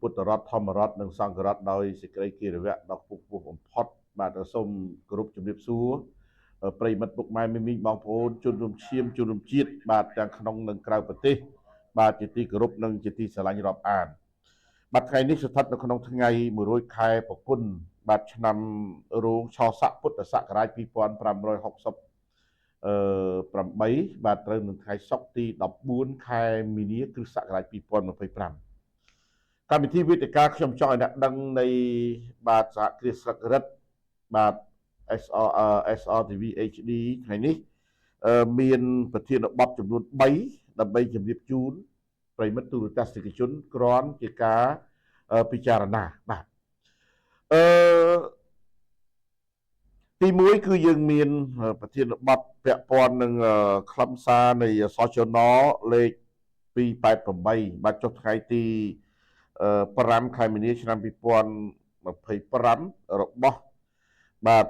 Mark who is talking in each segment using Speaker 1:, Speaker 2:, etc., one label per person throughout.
Speaker 1: ពុទ្ធរដ្ឋធម្មរដ្ឋនិងសង្ឃរដ្ឋដោយសេចក្តីគិរវៈដ៏ខ្ពង់ខ្ពស់បំផុតបាទសូមគោរពជំរាបសួរប្រិយមិត្តពុកម៉ែមីមីងបងប្អូនជនរួមឈាមជនរួមជាតិបាទទាំងក្នុងនិងក្រៅប្រទេសបាទជាទីគោរពនិងជាទីស្រឡាញ់រាប់អានបាទថ្ងៃនេះស្ថិតនៅក្នុងថ្ងៃ100ខែផល្គុនបាទឆ្នាំរោងឆស័កពុទ្ធសករាជ2568បាទត្រូវនឹងថ្ងៃសុក្រទី14ខែមីនាគ្រិស្តសករាជ2025កម្មវិធីវេទិកាខ្ញុំចង់ឲ្យអ្នកដឹងនៃបាទសហគ្រាសស្លឹករឹតបាទ SRTV HD ថ្ងៃនេះមានប្រធានបទចំនួន3ដើម្បីជម្រាបជូនប្រិយមិត្តទូរទស្សនិកជនគ្រាន់ជាការពិចារណាបាទទី1គឺយើងមានប្រធានបទពាក់ព័ន្ធនឹងខ្លឹមសារនៃសចនលេខ288បាទចុះថ្ងៃទី5ខែមីនាឆ្នាំ2025របស់បាទឯក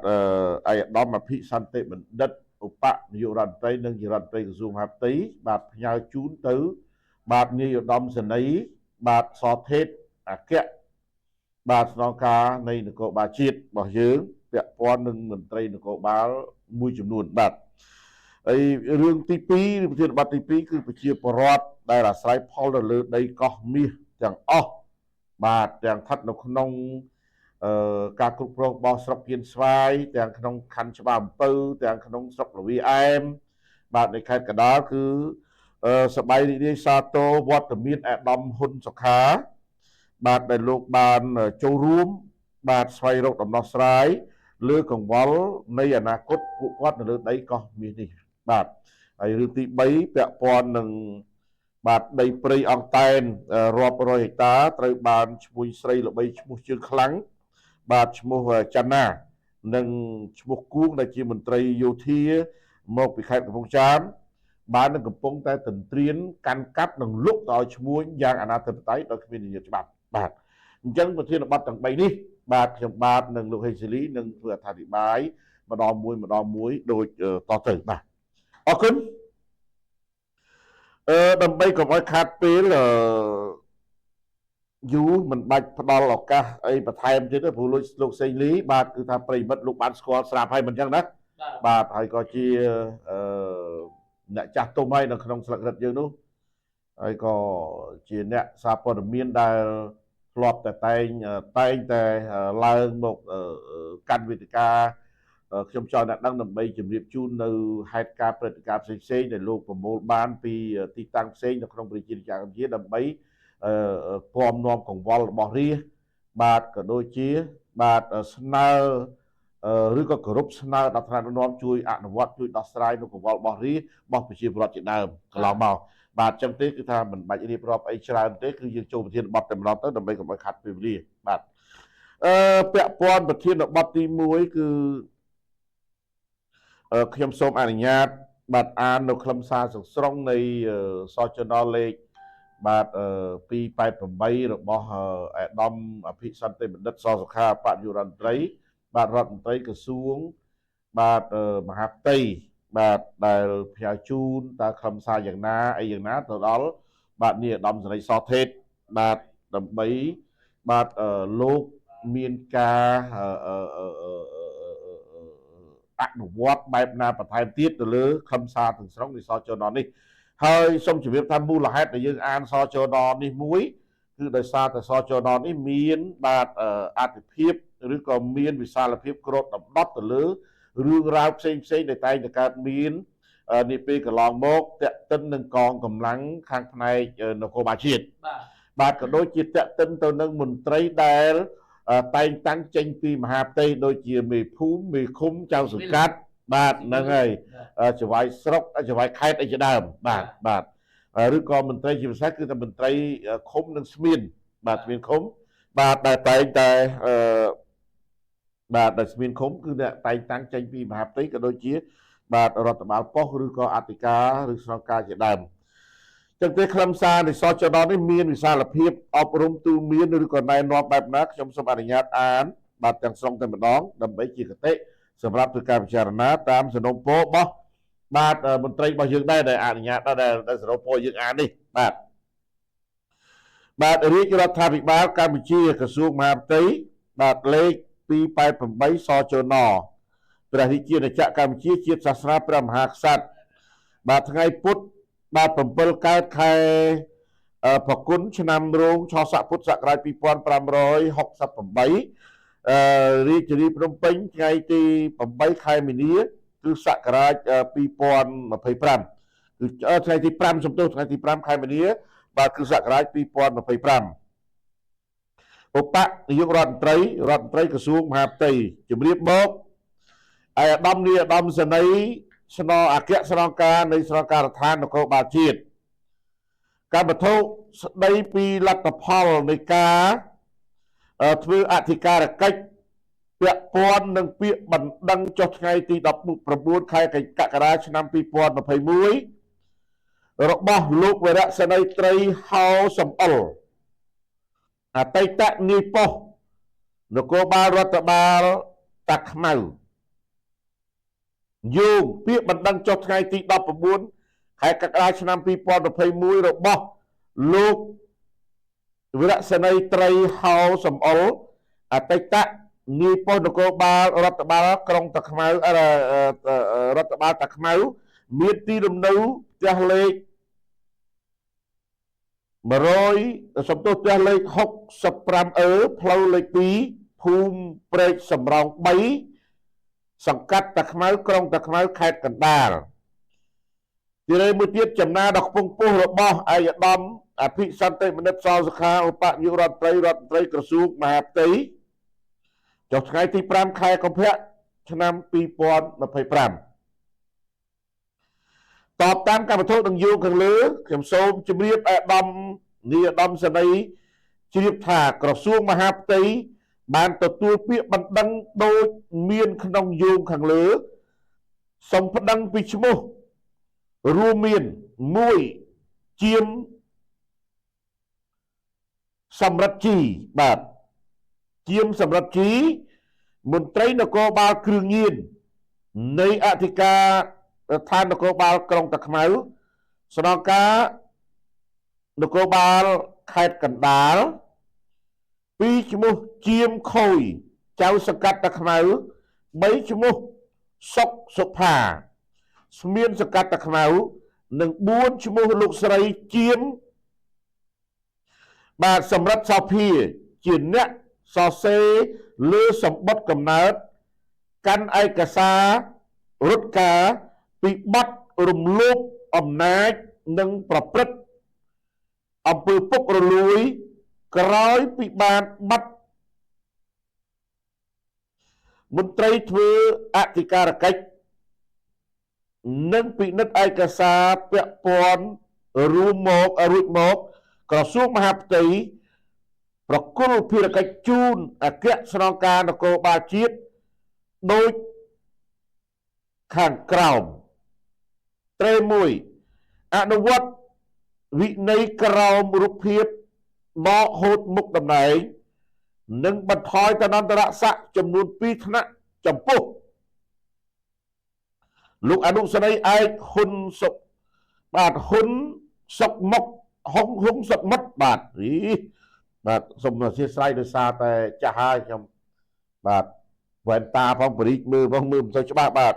Speaker 1: ឧត្តមអភិសន្តិបណ្ឌិតឧបនាយករដ្ឋមន្ត្រីនិងជារដ្ឋមន្ត្រីក្រសួងមហាផ្ទៃបាទផ្ញើជូនទៅបាទនាយឧត្តមសេនីយ៍បាទសថេតអគ្គបាទស្នងការនៃនគរបាលជាតិរបស់យើងពាក់ព័ន្ធនឹងមន្ត្រីនគរបាលមួយចំនួនបាទហើយរឿងទី2ប្រធានបទទី2គឺប្រជាពលរដ្ឋដែលអាស្រ័យផលទៅលើដីកោះមាសទាំងអស់បាទទាំងស្ថិតនៅក្នុងការគ្រប់គ្រងរបស់ស្រុកគៀនស្វាយទាំងក្នុងខណ្ឌច្បារអំពៅទាំងក្នុងស្រុកលវីអែមបាទในខេត្តកណ្ដាលគឺសប្បាយរីករាយសាទរវត្តមានអាដាមហ៊ុនសុខាបាទដែលលោកបានចូលរួមបាទស្វែងរកដំណោះស្រាយលើកង្វល់នៃអនាគតពួកគាត់នៅលើដីកោះមាសនេះបាទហើយរឿងទី3ពាក់ព័ន្ធនឹងបាទដីព្រៃអង្តែនរាប់រយហិកតាត្រូវបានឈ្មោះស្រីល្បីឈ្មោះជើងខ្លាំងបាទឈ្មោះច័ន្ទណានិងឈ្មោះគួងដែលជាមន្ត្រីយោធាមកពីខេត្តកំពង់ចាមបាននឹងកំពុងតែទន្ទ្រានកាន់កាប់និងលុកទៅឲ្យឈ្មួញយ៉ាងអនាធិបតេយ្យដោយគ្មាននិយមច្បាប់បាទអញ្ចឹងប្រធានបទទាំង3នេះបាទខ្ញុំបាទនឹងលោកហេងសេលីនឹងធ្វើអត្ថាធិប្បាយម្ដងមួយដូចតទៅបាទអរគុណដើម្បីកុំឲ្យខាតពេលយូរមិនបាច់ផ្ដល់ឱកាសអីបន្ថែមទៀតទេព្រោះលោកសេងលីបាទគឺថាប្រិមិត្តលោកបានស្គាល់ស្រាប់ហើយមិនអញ្ចឹងណាបាទហើយក៏ជាអ្នកចាស់ទុំហើយនៅក្នុងស្លឹករឹតយើងនោះហើយក៏ជាអ្នកសារព័ត៌មានដែលធ្លាប់តែតែងតែឡើងមកកាន់វេទិកាខ្ញុំចង់អ្នកដឹងដើម្បីជម្រាបជូននៅហេតុការណ៍ព្រឹត្តិការណ៍ផ្សេងៗដែលលោកប្រមូលបានពីទីតាំងផ្សេងនៅក្នុងប្រជាជាតិកម្ពុជាដើម្បីពំនាំកង្វល់របស់រាជបាទក៏ដូចជាបាទស្នើឬក៏គោរពស្នើដល់ថ្នាក់ដឹកនាំជួយអនុវត្តជួយដោះស្រាយនៅកង្វល់របស់រាជរបស់ប្រជាពលរដ្ឋជាដើមកន្លងមកបាទអញ្ចឹងទេគឺថាមិនបាច់រៀបរាប់អីច្រើនទេគឺយើងចូលប្រធានបទតែម្ដងទៅដើម្បីកុំឲ្យខាត់ពេលវេលាបាទពាក់ព័ន្ធប្រធានបទទី1គឺខ្ញុំសូមអនុញ្ញាតបាទអាននៅខ្លឹមសារស្រុងនៃសចនលេខបាទ288របស់អាដាមអភិសន្តិបណ្ឌិតសសុខាបយុរដ្ឋមន្ត្រីបាទរដ្ឋមន្ត្រីក្រសួងបាទមហាផ្ទៃបាទដែលផ្ញើជូនតើខ្លឹមសារយ៉ាងណាអីយ៉ាងណាទៅដល់បាទនាយឧត្តមសេនីយ៍សថេតបាទដើម្បីបាទលោកមានការអនុវត្តបែបណាបន្ថែមទៀតទៅលើខ្លឹមសារទាំងស្រុងនៃសចននេះហើយសូមជម្រាបថាមូលហេតុដែលយើងអានសចននេះមួយគឺដោយសារតែសចននេះមានបាទអត្ថភាពឬក៏មានវិសាលភាពគ្របដណ្ដប់ទៅលើរឿងរ៉ាវផ្សេងដែលតែងតែកើតមាននាពេលកន្លងមកតេតិននឹងកងកម្លាំងខាងផ្នែកនគរបាលជាតិបាទក៏ដូចជាតេតិនទៅនឹងមន្ត្រីដែលតែងតាំងចេញពីមហាផ្ទៃដូចជាមេភូមិមេឃុំចៅសង្កាត់បាទហ្នឹងហើយចៅហ្វាយស្រុកចៅហ្វាយខេត្តអីជាដើមបាទឬក៏មន្ត្រីជាពិសេសគឺតែមន្ត្រីឃុំនិងស្មៀនបាទស្មៀនឃុំបាទដែលតែងតែបាទដែលស្មៀនឃុំគឺអ្នកតែងតាំងចេញពីមហាផ្ទៃក៏ដូចជាបាទរដ្ឋបាលប៉ុស្តិ៍ឬក៏អធិការឬស្នងការជាដើមចឹងទេខ្លឹមសារនៃសចននេះមានវិសាលភាពអប់រំទូន្មានឬក៏ណែនាំបែបណាខ្ញុំសូមអនុញ្ញាតអានបាទទាំងស្រុងតែម្ដងដើម្បីជាគតិសម្រាប់ធ្វើការពិចារណាតាមសំណុំពររបស់បាទមន្ត្រីរបស់យើងដែរដែលអនុញ្ញាតដែលសំណុំពរយើងអាននេះបាទ បាទរាជរដ្ឋាភិបាលកម្ពុជាក្រសួងមហាផ្ទៃបាទលេខ288សចនព្រះរាជាណាចក្រកម្ពុជាជាតិសាសនាព្រះមហាក្សត្របាទថ្ងៃពុធបាទ7កើតខែប្រគុណឆ្នាំរោងឆស័កពុទ្ធសករាជ2568រាជធានីភ្នំពេញថ្ងៃទី8ខែមីនាគឺសករាជ2025គឺថ្ងៃទី5សំទោសថ្ងៃទី5ខែមីនាបាទគឺសករាជ2025ឧបនាយករដ្ឋមន្ត្រីក្រសួងមហាផ្ទៃជំរាបមកឯអាដាមនាយអាដាមសេនីស្នងអគ្គស្នងការនៃស្នងការដ្ឋាននគរបាលជាតិកម្មវត្ថុស្ដីពីលទ្ធផលនៃការធ្វើអធិការកិច្ចពាក់ព័ន្ធនឹងពាក្យបណ្ដឹងចុះថ្ងៃទី19ខែកក្កដាឆ្នាំ2021របស់លោកវរៈសេនីយ៍ត្រីហៅសំអល់អតីតនាយប៉ុស្តិ៍នគរបាលរដ្ឋបាលតាខ្មៅយោងពាក្យបណ្ដឹងចុះថ្ងៃទី19ខែកក្កដាឆ្នាំ2021របស់លោកវរៈសេនីយ៍ត្រីហៅសំអល់អតីតនាយប៉ុស្តិ៍នគរបាលរដ្ឋបាលក្រុងតាខ្មៅរដ្ឋបាលតាខ្មៅមានទីលំនៅផ្ទះលេខ100សំទោសផ្ទះលេខ65ផ្លូវលេខ2ភូមិព្រែកសំរោង3សង្កាត់តាខ្មៅក្រុងតាខ្មៅខេត្តកណ្ដាលទីនេះមួយទៀតចំណាដល់ខ្ពង់ពោះរបស់ឯកឧត្តមអភិសន្តិមនិតសសុខាឧបនាយករដ្ឋមន្ត្រីក្រសួងមហាផ្ទៃចុះថ្ងៃទី5ខែកុម្ភៈឆ្នាំ2025តបតាមកម្មវិធីនឹងយោងខាងលើខ្ញុំសូមជម្រាបអាដាមនាយអាដាមសេនីយ៍ជ្រាបថាក្រសួងមហាផ្ទៃបានទទួលពាក្យបណ្ដឹងដូចមានក្នុងយោងខាងលើសូមប្តឹងពីឈ្មោះរួមមាន1ជាមសម្រិទ្ធជីបាទជាមសម្រិទ្ធជីមន្ត្រីនគរបាលគ្រឿងញៀននៃអធិការដ្ឋាននគរបាលក្រុងតាខ្មៅស្នងការនគរបាលខេត្តកណ្ដាល2ឈ្មោះជាមខូយចៅសង្កាត់តាខ្មៅ3ឈ្មោះសុកសុផាស្មានសង្កាត់តាខ្មៅនិង4ឈ្មោះលោកស្រីជាមបាទសម្រាប់សោភាជាអ្នកសរសេរលើសម្បត្តិកំណើតកាន់ឯកសាររត់ការពីបទរំលោភអំណាចនិងប្រព្រឹត្តអំពើពុករលួយក្រោយពីបានបាត់មន្ត្រីធ្វើអធិការកិច្ចនិងពិនិត្យឯកសារពាក់ព័ន្ធរួចមកក្រសួងមហាផ្ទៃប្រគល់ភារកិច្ចជូនអគ្គស្នងការនគរបាលជាតិដូចខាងក្រោមត្រេ1អនុវត្តវិន័យក្រមរូបភាពដកហូតមុខតំណែងនិងបន្ថយតនន្តរស័ក្តិចំនួន2ថ្នាក់ចំពោះលោកអនុសេនីយ៍ឯកហ៊ុនសុកបាទហ៊ុនសុកមុខហ៊ុនសុកមុតបាទបាទសូមអធិស្ឋានដោយសារតែចាស់ហើយខ្ញុំបាទវ៉ែនតាផងបរិយមើលផងមើលមិនសូវច្បាស់បាទ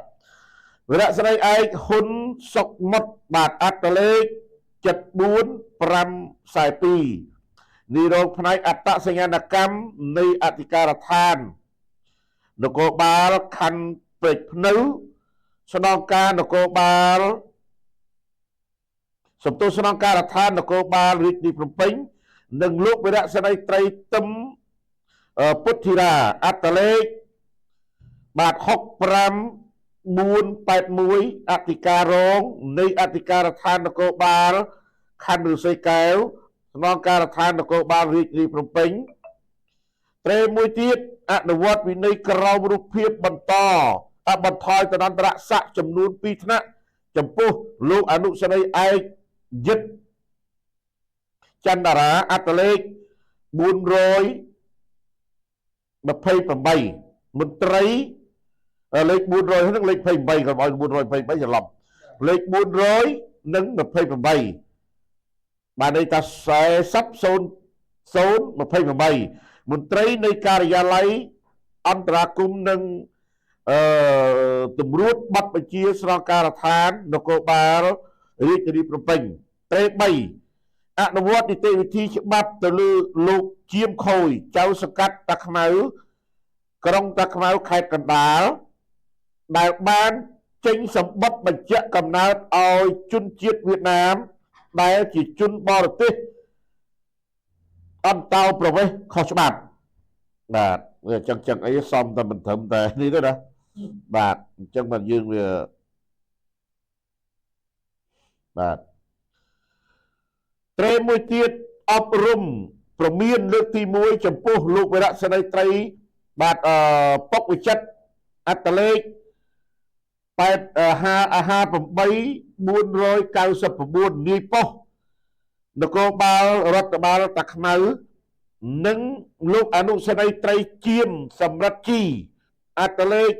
Speaker 1: វរៈសេនីយ៍ឯកហ៊ុនសុកមុតបាទអត្តលេខ74542នាយរងផ្នែកអត្តសញ្ញាណកម្មនៃអធិការដ្ឋាននគរបាលខណ្ឌព្រែកភ្នៅស្នងការនគរបាលសំទោសស្នងការដ្ឋាននគរបាលរាជធានីភ្នំពេញនិងលោកវរៈសេនីយ៍ត្រីទឹមពុទ្ធិរាអត្តលេខបាទ65481អធិការរងនៃអធិការដ្ឋាននគរបាលខណ្ឌឫស្សីកែវស្នងការដ្ឋាននគរបាលរាជធានីភ្នំពេញត្រេមួយទៀតអនុវត្តវិន័យក្រមរូបភាពបន្តបន្ថយតនន្តរស័ក្តិចំនួន2ថ្នាក់ចំពោះលោកអនុសេនីយ៍ឯកយិតចន្ទរាអត្តលេខ428មន្ត្រីលេខ400និងលេខ28កុំឲ្យ423ច្រឡំលេខ400និង28បានន័យថា មន្ត្រីនៃការិយាល័យអន្តរាគមន៍និងតម្រួតប័ណ្ណបញ្ជាស្នងការដ្ឋាននគរបាលរាជធានីភ្នំពេញត្រេ3អនុវត្តនីតិវិធីច្បាប់ទៅលើលោកជាមខូចចៅសង្កាត់តាខ្មៅក្រុងតាខ្មៅខេត្តកណ្ដាលដែលបានចេញសម្បត្តិបញ្ជាក់កំណើតឲ្យជនជាតិវៀតណាមដែលជាជនបរទេសអន្តោប្រវេសន៍ខុសច្បាប់បាទចឹងអីសំតែមិនត្រឹមតែនេះទេណាបាទអញ្ចឹងបាទយើងវាបាទត្រេមួយទៀតអប់រំព្រមានលើកទី1ចំពោះលោកវរៈសេនីត្រីបាទពុកវិចិត្រអត្តលេខ858 499នាយប៉ុស្តិ៍នគរបាលរដ្ឋបាលតាខ្មៅនិងលោកអនុសេនីត្រីជាមសម្រិទ្ធជីអត្តលេខ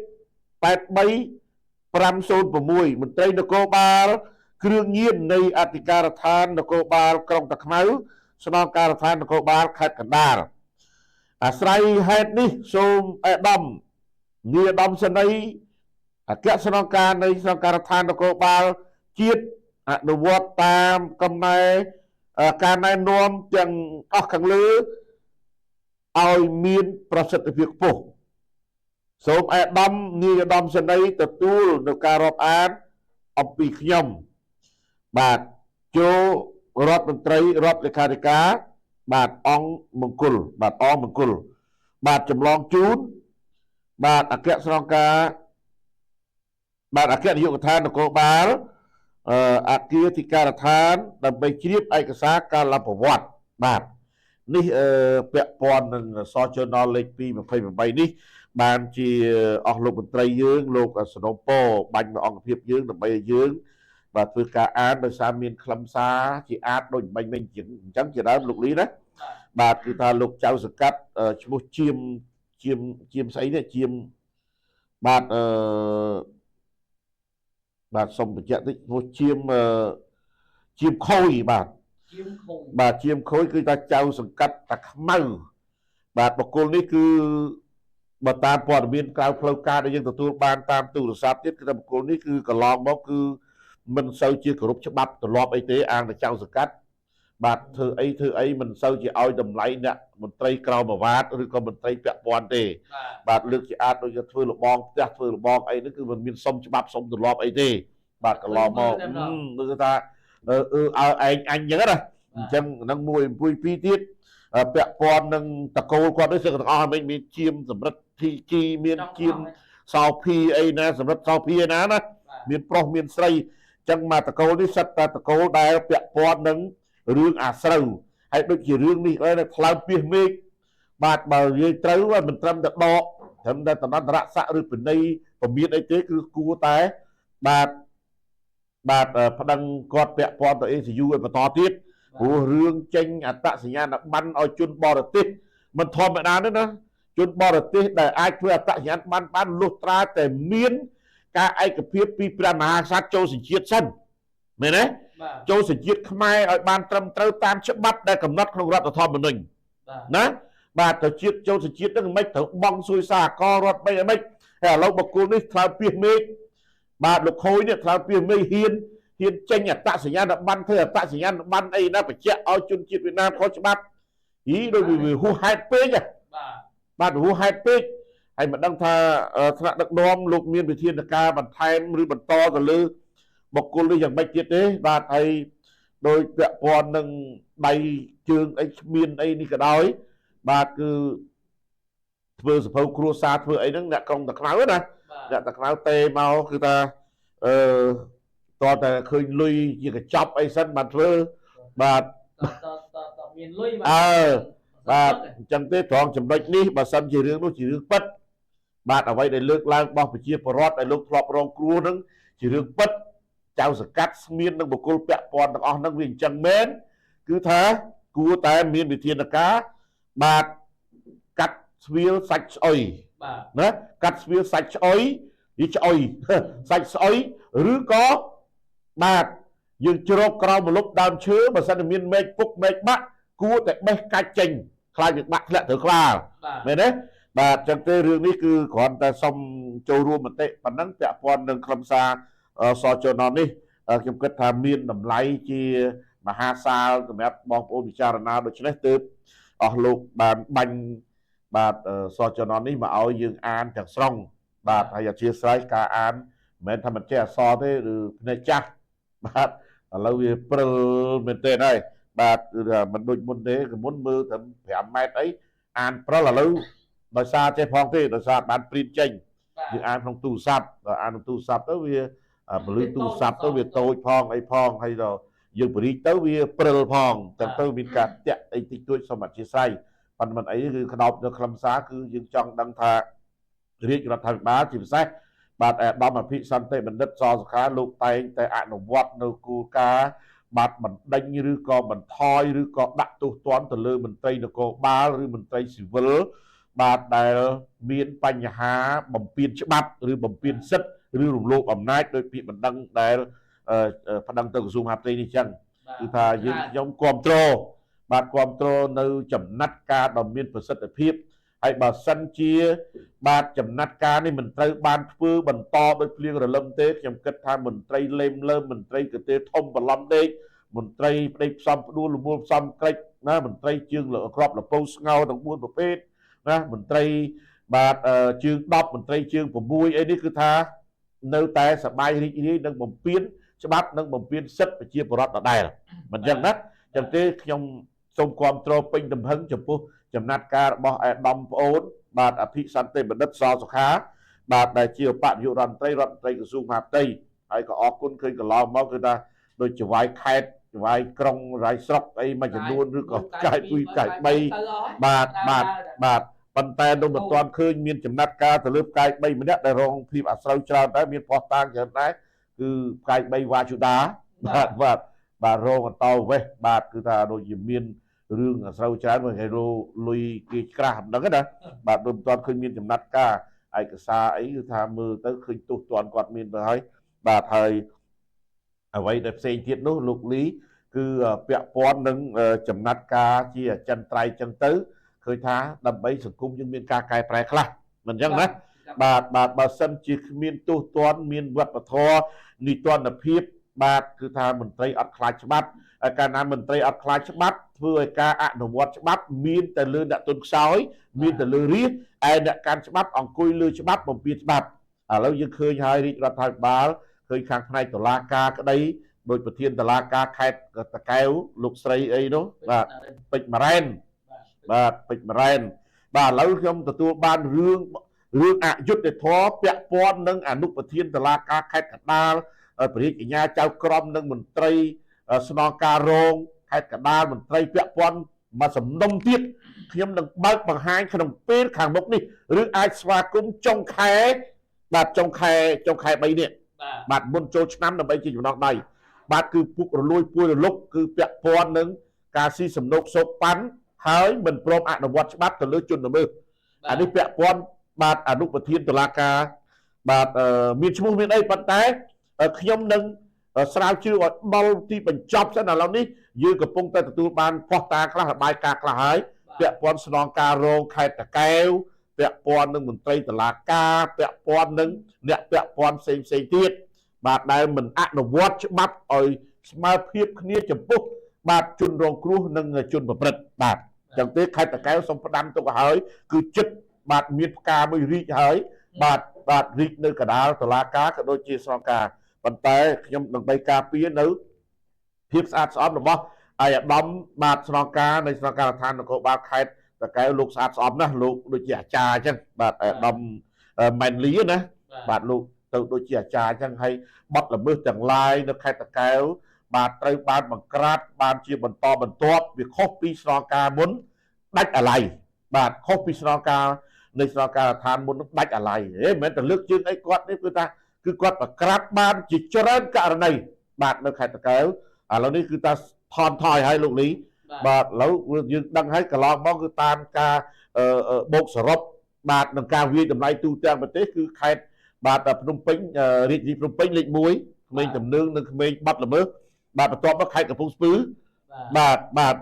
Speaker 1: 83506មន្ត្រីនគរបាលគ្រឿងញៀននៃអធិការដ្ឋាននគរបាលក្រុងតាខ្មៅស្នងការដ្ឋាននគរបាលខេត្តកណ្ដាលអាស្រ័យហេតុនេះសូមអាដាមនាយឧត្តមសេនីយ៍អគ្គស្នងការនៃស្នងការដ្ឋាននគរបាលជាតិអនុវត្តតាមកំណែការណែនាំទាំងអស់ខាងលើឲ្យមានប្រសិទ្ធភាពខ្ពស់សូមអាដាមនាយឧត្តមសេនីយ៍ទទួលនៅការរាប់អានអំពីខ្ញុំបាទចូលរដ្ឋមន្ត្រីរដ្ឋលេខាធិការបាទអង្គមង្គលបាទចម្លងជូនបាទអគ្គស្នងការបាទអគ្គនាយកដ្ឋាននគរបាលអគារធិការដ្ឋានដើម្បីជ្រាបឯកសារការលប្រវត្តិបាទនេះពាក់ព័ន្ធនឹងសចនលេខ228នេះបានជាអស់លោកមន្ត្រីយើងលោកសនំពោបាញ់មកអង្គភាពយើងដើម្បីឲ្យយើងបាទធ្វើការអានដោយសារមានខ្លឹមសារជាអាចដូចបាញ់វិញអញ្ចឹងជាដើមលោកលីណាបាទគឺថាលោកចៅសង្កាត់ឈ្មោះជាមស្អីនេះជាមបាទបាទសូមបញ្ជាក់តិចឈ្មោះជាមខូចបាទជាមខូចគឺថាចៅសង្កាត់តាខ្មៅបាទបុគ្គលនេះគឺបើតាមព័ត៌មានក្រៅផ្លូវការដែលយើងទទួលបានតាមទូរស័ព្ទទៀតគឺថាបុគ្គលនេះគឺកន្លងមកគឺមិនសូវជាគោរពច្បាប់ទម្លាប់អីទេអាងតែចៅសង្កាត់បាទធ្វើអីមិនសូវជាឲ្យតម្លៃអ្នកមន្ត្រីក្រមអាវ៉ាតឬក៏មន្ត្រីពាក់ព័ន្ធទេបាទលើកជាអាចដូចធ្វើលបងផ្ទះធ្វើលបងអីហ្នឹងគឺមិនមានសុំច្បាប់សុំទម្លាប់អីទេបាទកន្លងមកគឺថាឲ្យឯងអញអញ្ចឹងណាអញ្ចឹងហ្នឹងមួយពីរទៀតពាក់ព័ន្ធនឹងតកូលគាត់នេះទាំងអស់មិនមានជាមសម្រិទ្ធធីជីមានជាមសោភីអីណាសម្រិទ្ធសោភីឯណាណាមានប្រុសមានស្រីអញ្ចឹងមកតកូលនេះសិតតែតកូលដែលពាក់ព័ន្ធនឹងរឿងអាស្រូវហើយដូចជារឿងនេះហើយថ្លើមពីមេឃបាទបើនិយាយត្រូវមិនត្រឹមតែដកត្រឹមតែតំណន្តរស័ក្តិឬបណីពមៀនអីទេគឺគួរតែបាទប្តឹងគាត់ពាក់ព័ន្ធទៅ ACU ឲ្យបន្តទៀតព្រោះរឿងចេញអត្តសញ្ញាណប័ណ្ណឲ្យជនបរទេសមិនធម្មតាទេណាជនបរទេសដែលអាចធ្វើអត្តសញ្ញាណប័ណ្ណបានលុះត្រាតែមានការឯកភាពពីព្រះមហាក្សត្រចូលសញ្ជាតិសិនមែនទេចូលសញ្ជាតិខ្មែរឲ្យបានត្រឹមត្រូវតាមច្បាប់ដែលកំណត់ក្នុងរដ្ឋធម្មនុញ្ញណាបាទទៅជាតិចូលសញ្ជាតិហ្នឹងមិនត្រូវបង់សួយសារអករដ្ឋបីអីមិនហើយឥឡូវបុគ្គលនេះថ្លើមពីមេឃបាទលោកខូចនេះថ្លើមពីមេឃហ៊ានចេញអត្តសញ្ញាណប័ណ្ណធ្វើអត្តសញ្ញាណប័ណ្ណអីណាបញ្ជាក់ឲ្យជនជាតិវៀតណាមខុសច្បាប់ដូចវាហួសហេតុពេកបាទហួសហេតុពេកហើយមិនដឹងថាថ្នាក់ដឹកនាំលោកមានវិធានការបន្ថែមឬបន្តទៅលើបុគ្គលនេះយ៉ាងម៉េចទៀតទេបាទហើយដោយពាក់ព័ន្ធនឹងដៃជើងអីគ្មានអីនេះក៏ដោយបាទគឺធ្វើសភៅគ្រួសារធ្វើអីហ្នឹងអ្នកក្រុងតាខ្មៅណាអ្នកតាខ្មៅទេមកគឺថាតើតែឃើញលុយជាកញ្ចប់អីសិនបានធ្វើបាទមានលុយបាទអញ្ចឹងទេត្រង់ចំណុចនេះបើសិនជារឿងនោះជារឿងពិតបាទអ្វីដែលលើកឡើងរបស់ប្រជាពលរដ្ឋដែលលោកធ្លាប់រងគ្រោះហ្នឹងជារឿងពិតចៅសង្កាត់ស្មៀននឹងបុគ្គលពាក់ព័ន្ធទាំងអស់ហ្នឹងវាអញ្ចឹងមែនគឺថាគួរតែមានវិធានការបាទកាត់ស្វៀលសាច់ស្អុយណាកាត់ស្វៀលសាច់ស្អុយឆ្អុយសាច់ស្អុយឬក៏បាទយើងជ្រកក្រោមម្លប់ដើមឈើបើសិនតែមានមែកពុកមែកបាក់ គួរតែបេះកាច់ចេញខ្លាចវាបាក់ធ្លាក់ទៅក្បាលមែនទេបាទចឹងទេរឿងនេះគឺគ្រាន់តែសុំចូលរួមមតិប៉ុណ្ណឹងពាក់ព័ន្ធនឹងខ្លឹមសារសចននេះខ្ញុំគិតថាមានតម្លៃជាមហាសាលសម្រាប់បងប្អូនពិចារណាដូច្នេះទើបអស់លោកបានបាញ់បាទសចននេះមកឲ្យយើងអានទាំងស្រុងបាទហើយអធិស្ឋានការអានមិនមែនថាមិនចេះអក្សរទេឬភ្នែកចាស់បាទឥឡូវវាព្រិលមែនទេហើយបាទមិនដូចមុនទេមុនមើលត្រឹម5ម៉ែត្រអីអានព្រិលឥឡូវដោយសារចេះផងទេដោយសារបានព្រីតចេញយើងអានក្នុងទូរស័ព្ទដល់អានក្នុងទូរស័ព្ទទៅវាពលឺទូរស័ព្ទទៅវាតូចផងអីផងហើយដល់យើងបរិយទៅវាព្រិលផងតែទៅមានការតាក់អីតិចតួចសូមអធិស្ឋានប៉ុន្តែមិនអីគឺក្តោបនៅខ្លឹមសារគឺយើងចង់ដឹងថារាជរដ្ឋាភិបាលជាពិសេសបាទអាដាមអភិសន្តិបណ្ឌិតសសុខាលោកតែងតែអនុវត្តនៅគោលការណ៍បាទបណ្ដេញឬក៏បន្ថយឬក៏ដាក់ទោសទណ្ឌទៅលើមន្ត្រីនគរបាលឬមន្ត្រីស៊ីវិលបាទដែលមានបញ្ហាបំពានច្បាប់ឬបំពានសិទ្ធិឬរំលោភអំណាចដោយពាក្យបណ្ដឹងដែលប្តឹងទៅក្រសួងមហាផ្ទៃនេះចឹងគឺថាយើងខ្ញុំគ្រប់គ្រងបាទគ្រប់គ្រងនៅចំណាត់ការដ៏មានប្រសិទ្ធភាពហើយបើសិនជាបាទចំណាត់ការនេះមិនត្រូវបានធ្វើបន្តដោយភ្លៀងរលឹមទេខ្ញុំគិតថាមន្ត្រីលេមលើមន្ត្រីកទេធំបន្លំដេកមន្ត្រីប្តីផ្សំផ្ដួលរមូលផ្សំក្រិចណាមន្ត្រីជើងក្របលពៅស្ងោទាំង4ប្រភេទណាមន្ត្រីបាទជើង10មន្ត្រីជើង6អីនេះគឺថានៅតែសបាយរីករាយនឹងបំពេញច្បាប់និងបំពេញសិទ្ធិប្រជាពលរដ្ឋដដែលមិនចឹងណាចឹងទេខ្ញុំសូមគ្រប់គ្រងពេញទំហឹងចំពោះចំណាត់ការរបស់អាដាមប្អូនបាទអភិសន្តិបណ្ឌិតសសុខាបាទដែលជាឧបនាយករដ្ឋមន្ត្រីក្រសួងមហាផ្ទៃហើយក៏អរគុណឃើញកន្លងមកគឺថាដូចចវាយខេត្តចវាយក្រុងរាយស្រុកអីមួយចំនួនឬក៏កាយ2កាយ3បាទប៉ុន្តែនៅមិនទាន់ឃើញមានចំណាត់ការទៅលើផ្កាយ3ម្នាក់ដែលរងភាពអាស្រូវច្រើនតែមានផោះតាងច្រើនដែរគឺផ្កាយ3វ៉ាជូដាបាទរងអន្តោវេសបាទគឺថាដូចជាមានរឿងអាស្រូវច្រើនមកគេរលុយគេក្រាស់មិនដឹងណាបាទមិនទាន់ឃើញមានចំណាត់ការឯកសារអីគឺថាមើលទៅឃើញទោសទណ្ឌគាត់មានទៅហើយបាទហើយអ្វីដែលផ្សេងទៀតនោះលោកលីគឺពាក់ព័ន្ធនឹងចំណាត់ការជាអចិន្ត្រៃយ៍ចឹងទៅឃើញថាដើម្បីសង្គមយើងមានការកែប្រែខ្លះមិនអញ្ចឹងណាបាទបើសិនជាគ្មានទោសទណ្ឌមានវប្បធម៌នីតិរដ្ឋភាពបាទគឺថាមន្ត្រីអត់ខ្លាចច្បាប់កាលណាមន្ត្រីអត់ខ្លាចច្បាប់ធ្វើឲ្យការអនុវត្តច្បាប់មានតែលើអ្នកទុនខ្សោយមានតែលើរាជឯអ្នកកាន់ច្បាប់អង្គុយលើច្បាប់បំពានច្បាប់ឥឡូវយើងឃើញហើយរាជរដ្ឋាភិបាលឃើញខាងផ្នែកតុលាការក្តីដោយប្រធានតុលាការខេត្តតាកែវលោកស្រីអីនោះបាទពេជ្រម៉ារ៉ែនបាទពេជ្រម៉ារ៉ែនបាទឥឡូវខ្ញុំទទួលបានរឿងអយុត្តិធម៌ពាក់ព័ន្ធនឹងអនុប្រធានតុលាការខេត្តកណ្ដាលព្រះរាជអាជ្ញាចៅក្រមនិងមន្ត្រីស្នងការរងខេត្តកណ្ដាលមន្ត្រីពាក់ព័ន្ធមកសំណុំទៀតខ្ញុំនឹងបើកបង្ហាញក្នុងពេលខាងមុខនេះឬអាចស្វាគមន៍ចុងខែបាទចុងខែ3នេះបាទមុនចូលឆ្នាំដើម្បីជាចំណងដៃបាទគឺពុករលួយពួយរលុកគឺពាក់ព័ន្ធនឹងការស៊ីសំណូកសោកប៉ាន់ហើយមិនព្រមអនុវត្តច្បាប់ទៅលើជនល្មើសអានេះពាក់ព័ន្ធបាទអនុប្រធានតុលាការបាទមានឈ្មោះមានអីប៉ុន្តែខ្ញុំនឹងស្រាវជ្រាវឲ្យដល់ទីបញ្ចប់សិនឥឡូវនេះយើងកំពុងតែទទួលបានផុសតាខ្លះរបាយការណ៍ខ្លះហើយពាក់ព័ន្ធស្នងការរងខេត្តតាកែវពាក់ព័ន្ធនឹងមន្ត្រីតុលាការពាក់ព័ន្ធនឹងអ្នកពាក់ព័ន្ធផ្សេងទៀតបាទដែលមិនអនុវត្តច្បាប់ឲ្យស្មើភាពគ្នាចំពោះបាទជនរងគ្រោះនិងជនប្រព្រឹត្តបាទចឹងទេខេត្តតាកែវសូមផ្ដាំទុកឲ្យហើយគឺចិត្តបាទមានផ្កាមួយរីកហើយបាទរីកនៅកណ្ដាលតុលាការក៏ដូចជាស្នងការប៉ុន្តែខ្ញុំដើម្បីការពារនៅភាពស្អាតស្អំរបស់អាយដាមបាទស្នងការនៃស្នងការដ្ឋាននគរបាលខេត្តតាកែវលោកស្អាតស្អំណាស់លោកដូចជាអាចារ្យអញ្ចឹងបាទអាយដាមម៉ែនលីណាបាទលោកទៅដូចជាអាចារ្យអញ្ចឹងហើយបត់ល្មើសទាំងឡាយនៅខេត្តតាកែវបាទត្រូវបានបង្ក្រាបបានជាបន្តបន្ទាប់វាខុសពីស្នងការមុនដាច់អាឡ័យបាទខុសពីស្នងការនៃស្នងការដ្ឋានមុនដាច់អាឡ័យមិនមែនតែលើកជើងអីគាត់នេះគឺថាគឺគាត់បង្ក្រាបបានជាច្រើនករណីបាទនៅខេត្តតាកែវឥឡូវនេះគឺថាថនថយហើយលោកលីបាទឥឡូវយើងដឹងហើយកន្លងមកគឺតាមការបូកសរុបបាទនឹងការវាយតម្លៃទូទាំងប្រទេសគឺខេត្តបាទភ្នំពេញរាជធានីភ្នំពេញលេខ1ក្មេងតំណឹងនិងក្មេងបាត់ល្មើសបាទបន្ទាប់មកខេត្តកំពង់ស្ពឺ បាទ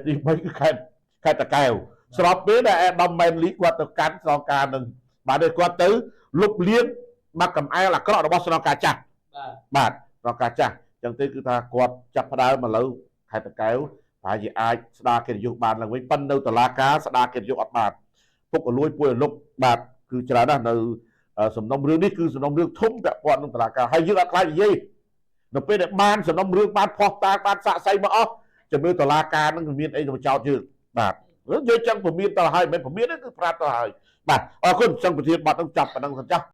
Speaker 1: ទី3គឺខេត្តតាកែវស្របពេលដែលអាដាមមែនលីគាត់ទៅកាន់ស្នងការនឹងបាទគាត់ទៅលុបលាងបាត់កំអែលអាក្រក់របស់ស្នងការចាស់បាទស្នងការចាស់អញ្ចឹងទេគឺថាគាត់ចាប់ផ្ដើមមកលើខេត្តតាកែវប្រហែលជាអាចស្ដារកិត្តិយសបានឡើងវិញប៉ុន្តែនៅតុលាការស្ដារកិត្តិយសអត់បានពុករលួយពួយរលុកបាទគឺច្រើនណាស់នៅសំណុំរឿងនេះគឺសំណុំរឿងធំពាក់ព័ន្ធនឹងតុលាការហើយយើងអត់ខ្លាចនិយាយនៅពេលដែលបានសំណុំរឿងបានផុសតាងបានសាកសីមកអស់ជំរឿតុលាការនឹងមានអីទៅចោទយើងបាទយើងចឹងពមៀនទៅហើយមិនពមៀនទេគឺប្រាប់ទៅហើយបាទអរគុណសង្ឃប្រធានបាត់នឹងចាប់ប៉ុណ្ណឹងសិនចាស់